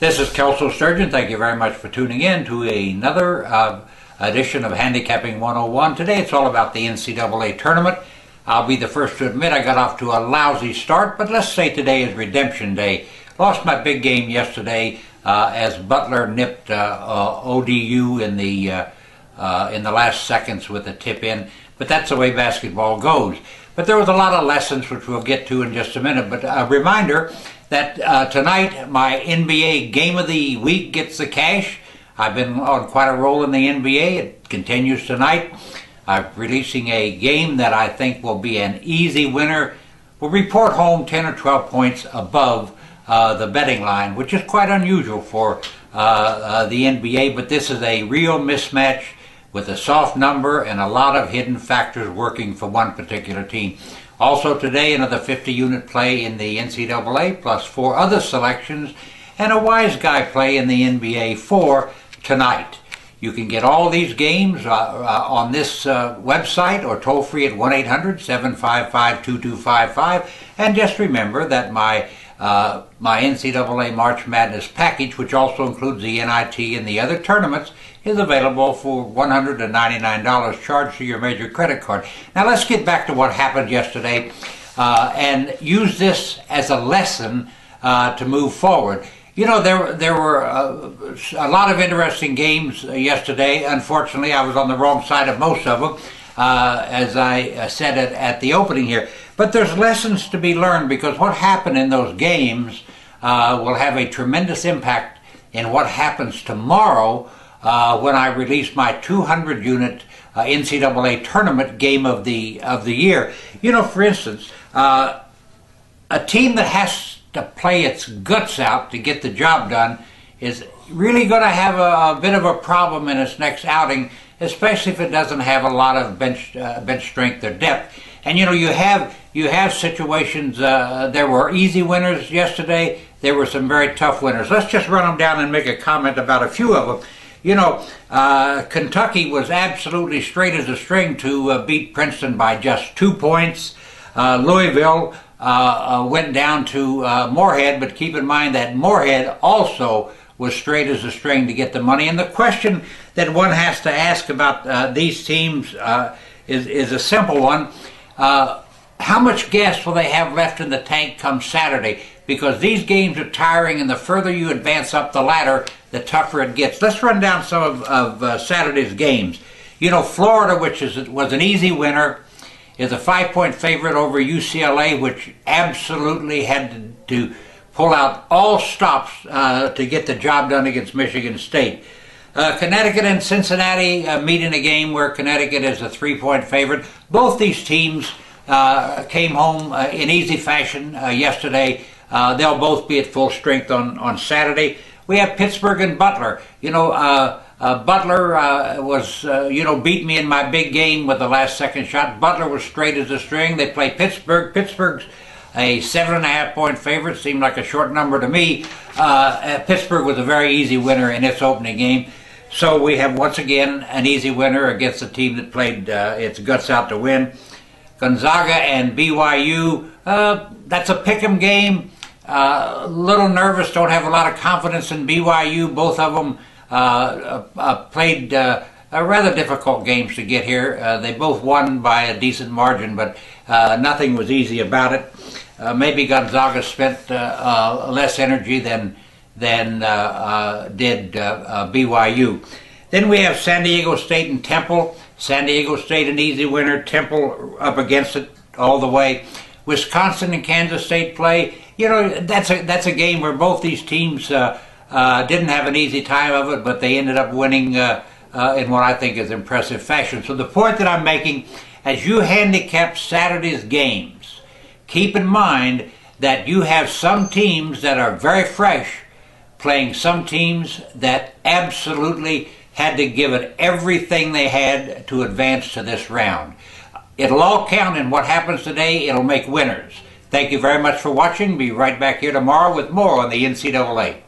This is Kelso Sturgeon. Thank you very much for tuning in to another edition of Handicapping 101. Today it's all about the NCAA tournament. I'll be the first to admit I got off to a lousy start, but let's say today is redemption day. Lost my big game yesterday as Butler nipped ODU in the last seconds with a tip in, but that's the way basketball goes. But there was a lot of lessons which we'll get to in just a minute. But a reminder that tonight my NBA Game of the Week gets the cash. I've been on quite a roll in the NBA. It continues tonight. I'm releasing a game that I think will be an easy winner. We'll report home 10 or 12 points above the betting line, which is quite unusual for the NBA. But this is a real mismatch with a soft number and a lot of hidden factors working for one particular team. Also today, another 50-unit play in the NCAA, plus 4 other selections, and a wise guy play in the NBA for tonight. You can get all these games on this website or toll free at 1-800-755-2255. And just remember that my NCAA March Madness package, which also includes the NIT and the other tournaments, is available for $199 charged to your major credit card. Now let's get back to what happened yesterday and use this as a lesson to move forward. You know, there were a lot of interesting games yesterday. Unfortunately, I was on the wrong side of most of them, as I said at the opening here. But there's lessons to be learned, because what happened in those games will have a tremendous impact in what happens tomorrow when I release my 200-unit NCAA tournament game of the year. You know, for instance, a team that has to play its guts out to get the job done is really going to have a bit of a problem in its next outing, especially if it doesn't have a lot of bench strength or depth. And you know, you have situations. There were easy winners yesterday. There were some very tough winners. Let's just run them down and make a comment about a few of them. You know, Kentucky was absolutely straight as a string to beat Princeton by just 2 points. Louisville went down to Moorhead, but keep in mind that Moorhead also was straight as a string to get the money. And the question that one has to ask about these teams is a simple one. How much gas will they have left in the tank come Saturday? Because these games are tiring, and the further you advance up the ladder, the tougher it gets. Let's run down some of Saturday's games. You know, Florida, which was an easy winner, is a 5-point favorite over UCLA, which absolutely had to pull out all stops to get the job done against Michigan State. Connecticut and Cincinnati meet in a game where Connecticut is a 3-point favorite. Both these teams came home in easy fashion yesterday. They'll both be at full strength on Saturday. We have Pittsburgh and Butler. You know, Butler was, beat me in my big game with the last second shot. Butler was straight as a string. They play Pittsburgh. Pittsburgh's a 7.5-point favorite. Seemed like a short number to me. Pittsburgh was a very easy winner in its opening game. So we have, once again, an easy winner against a team that played its guts out to win. Gonzaga and BYU, that's a pick'em game. Little nervous, don't have a lot of confidence in BYU. Both of them played rather difficult games to get here. They both won by a decent margin, but nothing was easy about it. Maybe Gonzaga spent less energy than did BYU. Then we have San Diego State and Temple. San Diego State an easy winner. Temple up against it all the way. Wisconsin and Kansas State play. You know, that's a game where both these teams didn't have an easy time of it, but they ended up winning in what I think is impressive fashion. So the point that I'm making, as you handicap Saturday's games, keep in mind that you have some teams that are very fresh playing some teams that absolutely had to give it everything they had to advance to this round. It'll all count, and what happens today, it'll make winners. Thank you very much for watching. Be right back here tomorrow with more on the NCAA.